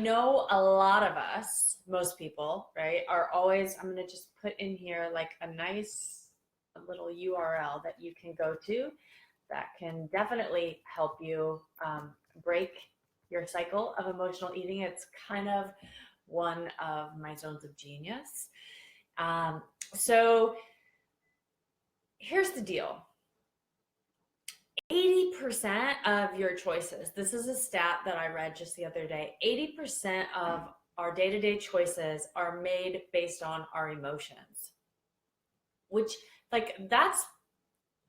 know a lot of us, most people, right, are always, I'm going to just put in here like a nice little URL that you can go to that can definitely help you break your cycle of emotional eating. It's kind of one of my zones of genius. Um, so here's the deal. 80% of your choices, this is a stat that I read just the other day, 80% of our day-to-day choices are made based on our emotions, which, like, that's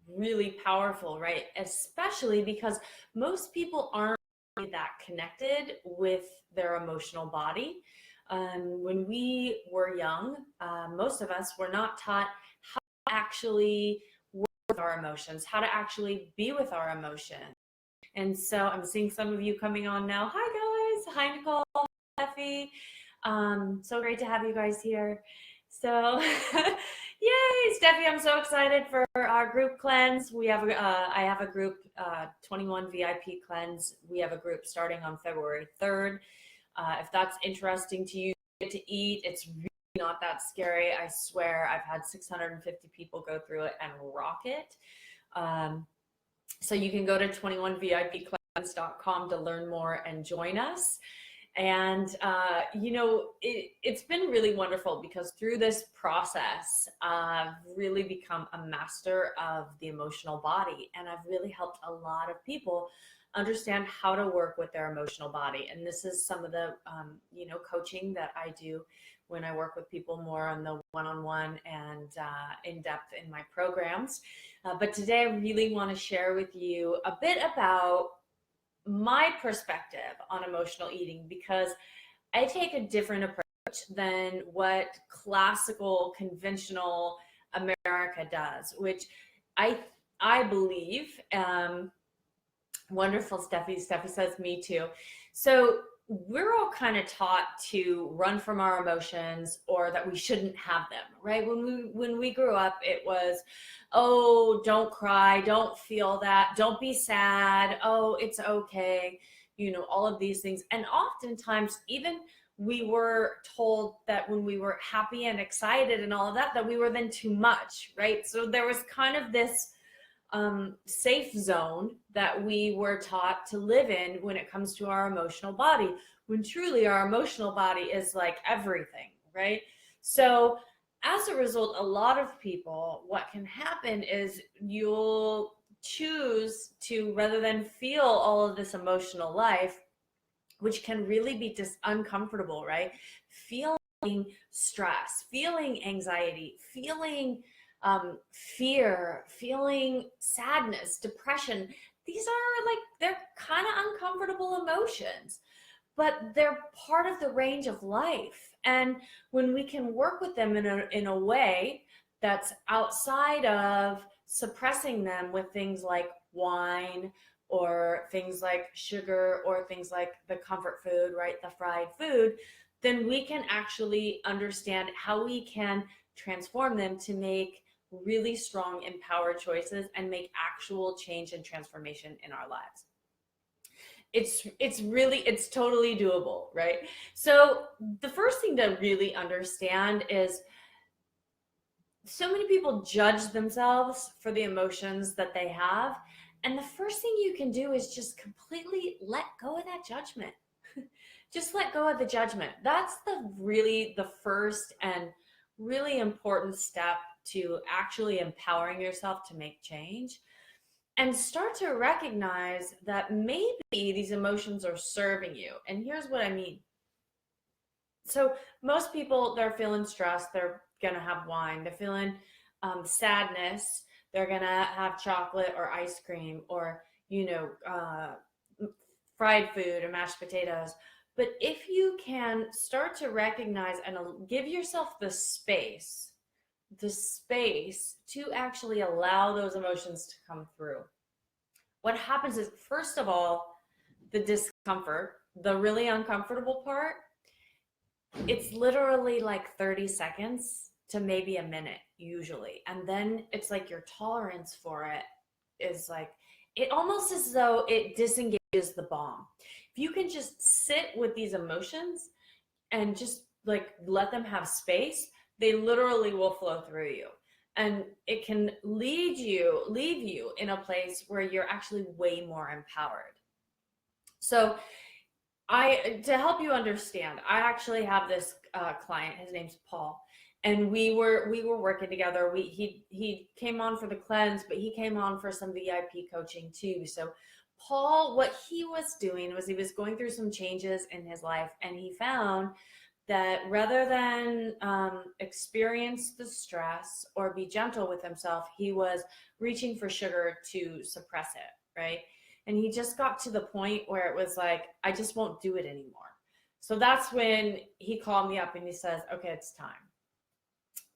really powerful, right? Especially because most people aren't really that connected with their emotional body. When we were young, most of us were not taught how to actually work with our emotions, how to actually be with our emotions. And so I'm seeing some of you coming on now. Hi guys. Hi Nicole. Hi Steffi. So great to have you guys here. So yay, Steffi, I'm so excited for our group cleanse. We have I have a group, 21 VIP cleanse. We have a group starting on February 3rd. If that's interesting to you, get to eat. It's really not that scary. I swear I've had 650 people go through it and rock it. So you can go to 21vipcleanse.com to learn more and join us. And, it's been really wonderful because through this process, I've really become a master of the emotional body. And I've really helped a lot of people understand how to work with their emotional body. And this is some of the, coaching that I do when I work with people more on the one-on-one and in depth in my programs. But today I really want to share with you a bit about my perspective on emotional eating, because I take a different approach than what classical, conventional America does, which I believe, wonderful, Steffi. Steffi says me too. So we're all kind of taught to run from our emotions, or that we shouldn't have them, right? When we grew up, it was, oh, don't cry, don't feel that, don't be sad, oh, it's okay, all of these things. And oftentimes, even we were told that when we were happy and excited and all of that, that we were then too much, right? So there was kind of this safe zone that we were taught to live in when it comes to our emotional body, when truly our emotional body is like everything, right? So as a result, a lot of people, what can happen is you'll choose to, rather than feel all of this emotional life, which can really be just uncomfortable, right? Feeling stress, feeling anxiety, feeling fear, feeling sadness, depression. These are like, they're kind of uncomfortable emotions, but they're part of the range of life. And when we can work with them in a way that's outside of suppressing them with things like wine, or things like sugar, or things like the comfort food, right? The fried food, then we can actually understand how we can transform them to make really strong, empowered choices and make actual change and transformation in our lives. It's totally doable, right? So the first thing to really understand is, so many people judge themselves for the emotions that they have. And the first thing you can do is just completely let go of that judgment. Just let go of the judgment. That's the first and really important step to actually empowering yourself to make change, and start to recognize that maybe these emotions are serving you. And here's what I mean. So most people, they're feeling stressed, they're gonna have wine. They're feeling sadness, they're gonna have chocolate or ice cream, or fried food or mashed potatoes. But if you can start to recognize and give yourself the space to actually allow those emotions to come through, what happens is, first of all, the discomfort, the really uncomfortable part, it's literally like 30 seconds to maybe a minute usually. And then it's like your tolerance for it is like, it almost as though it disengages is the bomb. If you can just sit with these emotions and just like let them have space, they literally will flow through you. And it can leave you in a place where you're actually way more empowered. So to help you understand, I actually have this client. His name's Paul, and we were working together. He came on for the cleanse, but he came on for some VIP coaching too. So Paul, what he was doing was he was going through some changes in his life, and he found that rather than experience the stress or be gentle with himself, he was reaching for sugar to suppress it, right? And he just got to the point where it was like, I just won't do it anymore. So that's when he called me up and he says, okay, it's time.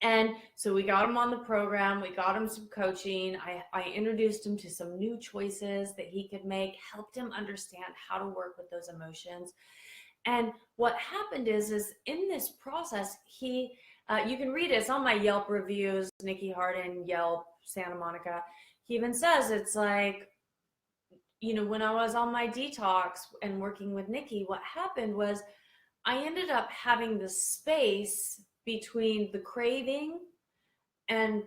And so we got him on the program. We got him some coaching. I introduced him to some new choices that he could make, helped him understand how to work with those emotions. And what happened is in this process, you can read it. It's on my Yelp reviews, Nikki Harden, Yelp, Santa Monica. He even says it's like, when I was on my detox and working with Nikki, what happened was I ended up having the space between the craving and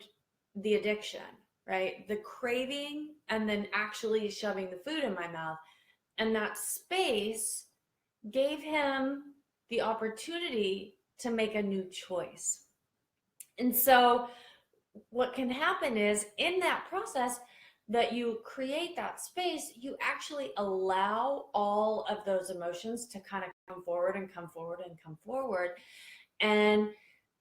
the addiction, right? The craving and then actually shoving the food in my mouth. And that space gave him the opportunity to make a new choice. And so what can happen is in that process that you create that space, you actually allow all of those emotions to kind of come forward and come forward and come forward. And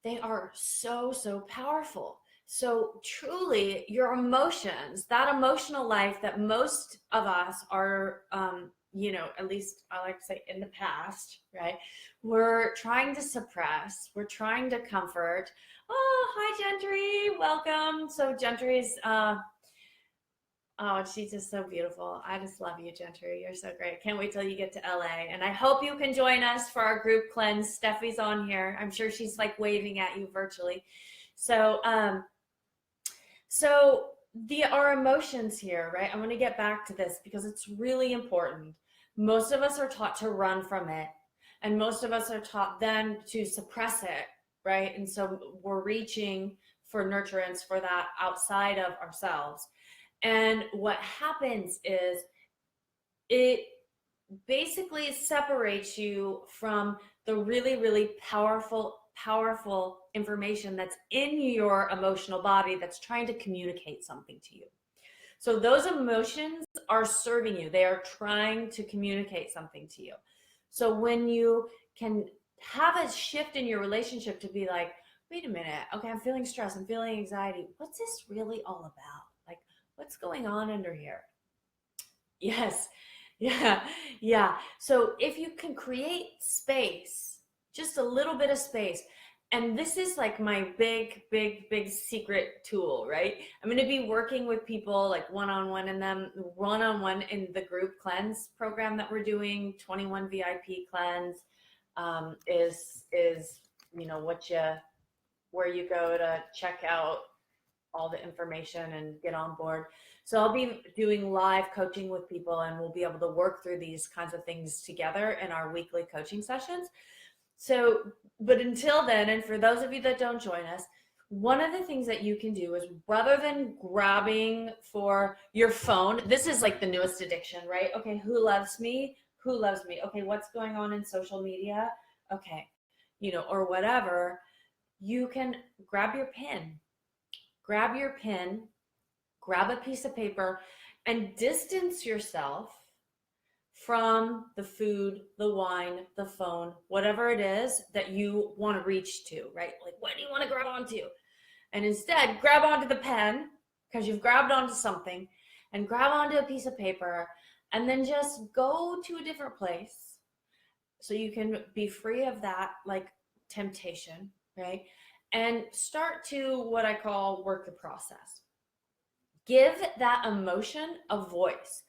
they are so, so powerful. So truly your emotions, that emotional life that most of us are, at least I like to say in the past, right? We're trying to suppress, we're trying to comfort. Oh, hi Gentry, welcome. So Gentry's, she's just so beautiful. I just love you, Gentry. You're so great. Can't wait till you get to LA. And I hope you can join us for our group cleanse. Steffi's on here. I'm sure she's like waving at you virtually. So, our emotions here, right? I'm going to get back to this because it's really important. Most of us are taught to run from it, and most of us are taught then to suppress it, right? And so we're reaching for nurturance for that outside of ourselves. And what happens is it basically separates you from the really, really powerful information that's in your emotional body that's trying to communicate something to you. So those emotions are serving you. They are trying to communicate something to you. So when you can have a shift in your relationship to be like, wait a minute, okay, I'm feeling stress, I'm feeling anxiety. What's this really all about? Like, what's going on under here? Yes. Yeah. So if you can create space, just a little bit of space, and this is like my big secret tool, right? I'm going to be working with people like one-on-one in the group cleanse program that we're doing. 21 VIP cleanse is where you go to check out all the information and get on board. So I'll be doing live coaching with people, and we'll be able to work through these kinds of things together in our weekly coaching sessions. So, but until then, and for those of you that don't join us, one of the things that you can do is rather than grabbing for your phone, this is like the newest addiction, right? Okay, who loves me? Who loves me? Okay, what's going on in social media? Okay, or whatever. You can grab your pen, grab a piece of paper, and distance yourself from the food, the wine, the phone, whatever it is that you want to reach to, right? Like, what do you want to grab onto? And instead, grab onto the pen because you've grabbed onto something, and grab onto a piece of paper, and then just go to a different place so you can be free of that like temptation, right? And start to what I call work the process. Give that emotion a voice,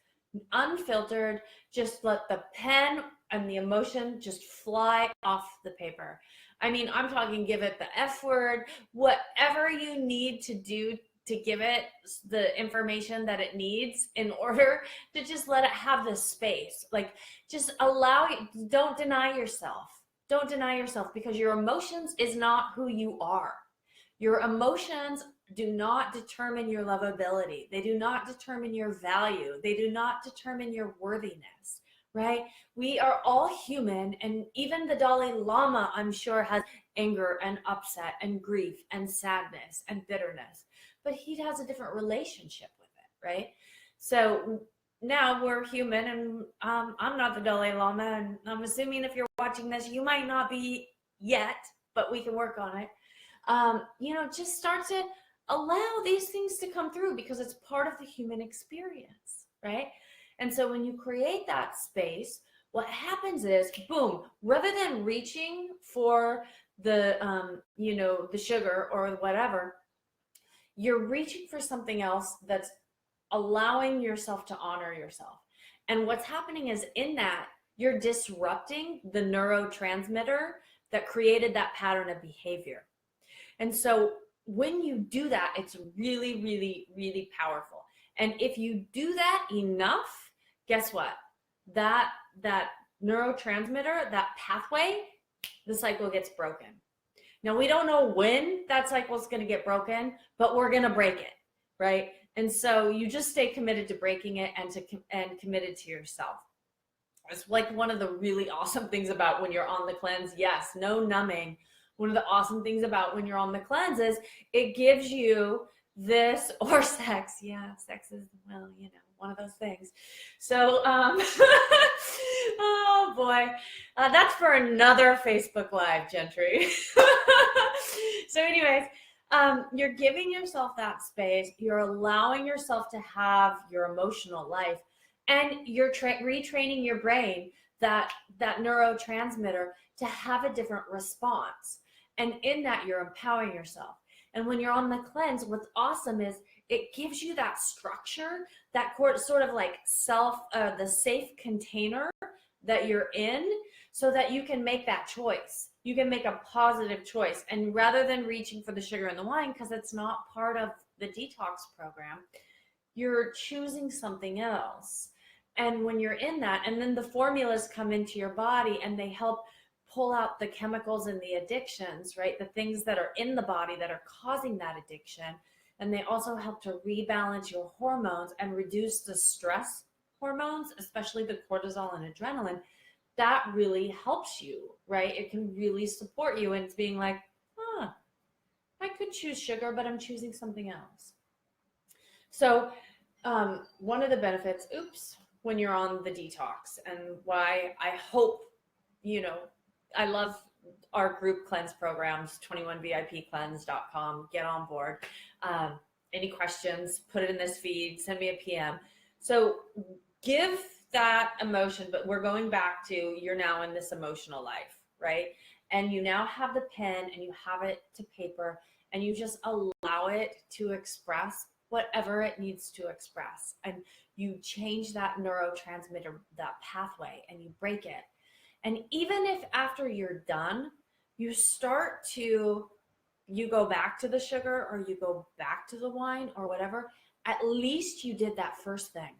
unfiltered. Just let the pen and the emotion just fly off the paper. I mean, I'm talking give it the F word, whatever you need to do to give it the information that it needs in order to just let it have this space. Like, just don't deny yourself. Don't deny yourself, because your emotions is not who you are. Your emotions do not determine your lovability. They do not determine your value. They do not determine your worthiness, right? We are all human, and even the Dalai Lama, I'm sure, has anger and upset and grief and sadness and bitterness, but he has a different relationship with it, right? So now we're human, and I'm not the Dalai Lama, and I'm assuming if you're watching this, you might not be yet, but we can work on it. Just start to allow these things to come through, because it's part of the human experience, right? And so when you create that space, what happens is, boom, rather than reaching for the sugar or whatever, you're reaching for something else that's allowing yourself to honor yourself. And what's happening is, in that, you're disrupting the neurotransmitter that created that pattern of behavior. And so when you do that, it's really, really, really powerful. And if you do that enough, guess what? That neurotransmitter, that pathway, the cycle gets broken. Now, we don't know when that cycle is going to get broken, but we're going to break it, right? And so you just stay committed to breaking it, and committed to yourself. It's like one of the really awesome things about when you're on the cleanse. Yes, no numbing. One of the awesome things about when you're on the cleanse is it gives you this, or sex. Yeah, sex is, well, one of those things. So, oh boy, that's for another Facebook Live, Gentry. So anyways, you're giving yourself that space. You're allowing yourself to have your emotional life, and you're retraining your brain, that neurotransmitter, to have a different response. And in that, you're empowering yourself. And when you're on the cleanse, what's awesome is it gives you that structure, that sort of like the safe container that you're in, so that you can make that choice. You can make a positive choice. And rather than reaching for the sugar and the wine, because it's not part of the detox program, you're choosing something else. And when you're in that, and then the formulas come into your body, and they help pull out the chemicals and the addictions, right? The things that are in the body that are causing that addiction. And they also help to rebalance your hormones and reduce the stress hormones, especially the cortisol and adrenaline. That really helps you, right? It can really support you. And it's being like, I could choose sugar, but I'm choosing something else. So one of the benefits, when you're on the detox, and why I hope, I love our group cleanse programs, 21vipcleanse.com. Get on board. Any questions, put it in this feed, send me a PM. So give that emotion, but we're going back to, you're now in this emotional life, right? And you now have the pen, and you have it to paper, and you just allow it to express whatever it needs to express. And you change that neurotransmitter, that pathway, and you break it. And even if after you're done, you go back to the sugar, or you go back to the wine or whatever, at least you did that first thing.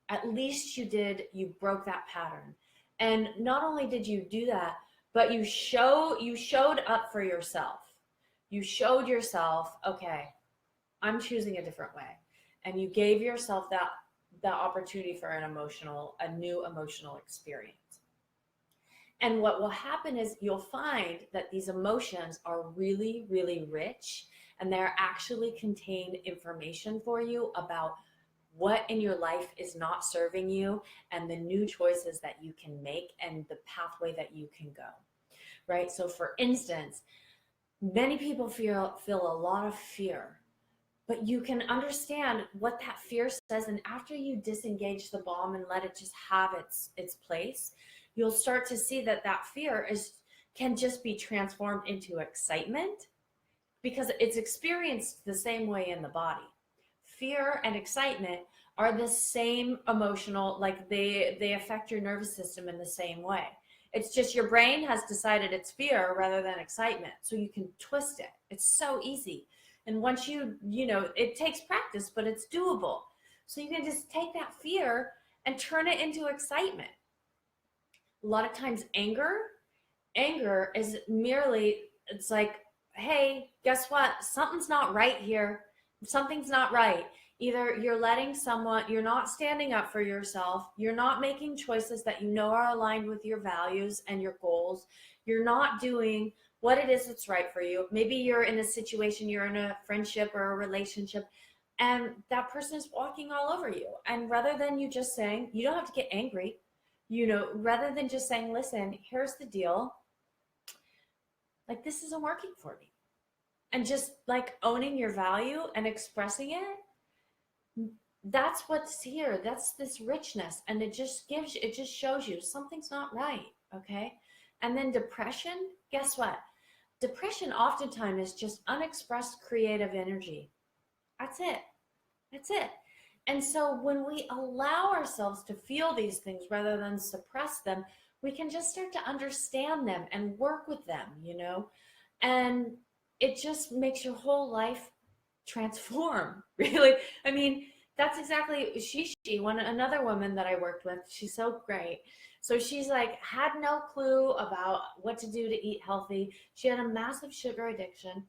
At least you broke that pattern. And not only did you do that, but you showed up for yourself. You showed yourself, okay, I'm choosing a different way. And you gave yourself that opportunity for a new emotional experience. And what will happen is, you'll find that these emotions are really, really rich, and they're actually contain information for you about what in your life is not serving you, and the new choices that you can make, and the pathway that you can go, right? So for instance, many people feel a lot of fear, but you can understand what that fear says. And after you disengage the bomb and let it just have its place, you'll start to see that fear can just be transformed into excitement, because it's experienced the same way in the body. Fear and excitement are the same emotional, like they affect your nervous system in the same way. It's just your brain has decided it's fear rather than excitement. So you can twist it. It's so easy. And once it takes practice, but it's doable. So you can just take that fear and turn it into excitement. A lot of times anger is merely, it's like, hey, guess what? Something's not right here. Something's not right. Either you're not standing up for yourself, you're not making choices that you know are aligned with your values and your goals, you're not doing what it is that's right for you. Maybe you're in a situation, you're in a friendship or a relationship, and that person is walking all over you. And rather than you just saying, you don't have to get angry, rather than just saying, listen, here's the deal, like, this isn't working for me, and just like owning your value and expressing it, that's what's here. That's this richness. And it just shows you something's not right. Okay. And then depression, guess what? Depression oftentimes is just unexpressed creative energy. That's it. That's it. And so when we allow ourselves to feel these things rather than suppress them, we can just start to understand them and work with them, and it just makes your whole life transform, really. I mean, that's exactly another woman that I worked with. She's so great. So she's like, had no clue about what to do to eat healthy. She had a massive sugar addiction.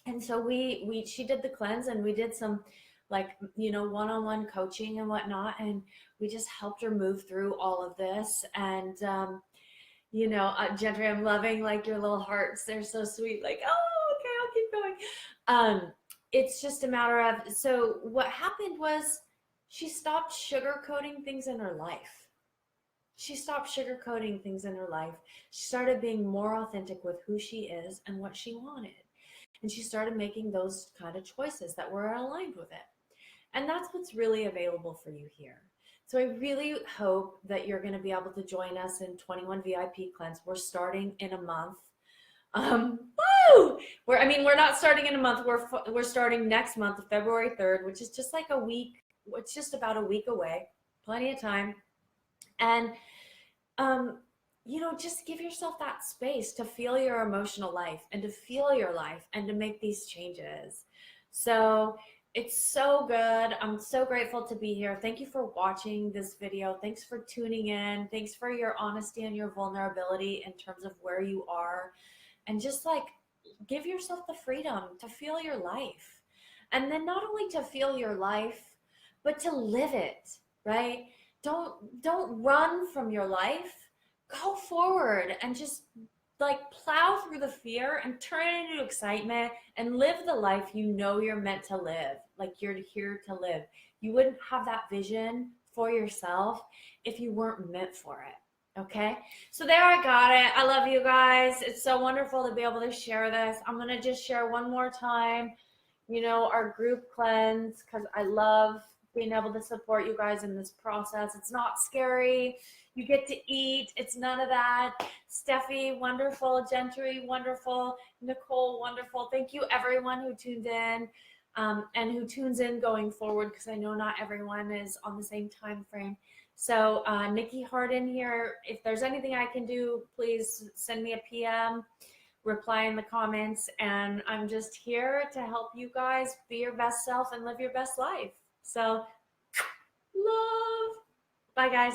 And so she did the cleanse, and we did some like, one-on-one coaching and whatnot. And we just helped her move through all of this. And, Gentry, I'm loving like your little hearts. They're so sweet. Like, oh, okay, I'll keep going. It's just a matter of, so what happened was she stopped sugarcoating things in her life. She stopped sugarcoating things in her life. She started being more authentic with who she is and what she wanted. And she started making those kind of choices that were aligned with it. And that's what's really available for you here. So I really hope that you're going to be able to join us in 21 VIP Cleanse. We're starting in a month. Woo! We're not starting in a month. We're starting next month, February 3rd, which is just like a week. It's just about a week away. Plenty of time. And, just give yourself that space to feel your emotional life and to feel your life and to make these changes. So it's so good. I'm so grateful to be here. Thank you for watching this video. Thanks for tuning in. Thanks for your honesty and your vulnerability in terms of where you are. And just like, give yourself the freedom to feel your life. And then not only to feel your life, but to live it, right? Don't run from your life. Go forward and just like plow through the fear and turn it into excitement and live the life you're meant to live, like you're here to live. You wouldn't have that vision for yourself if you weren't meant for it. Okay, so there, I got it. I love you guys. It's so wonderful to be able to share this. I'm going to just share one more time, our group cleanse, because I love being able to support you guys in this process. It's not scary. You get to eat. It's none of that. Steffi, wonderful. Gentry, wonderful. Nicole, wonderful. Thank you, everyone who tuned in and who tunes in going forward, because I know not everyone is on the same time frame. So Nikki Harden here, if there's anything I can do, please send me a PM, reply in the comments, and I'm just here to help you guys be your best self and live your best life. So love. Bye, guys.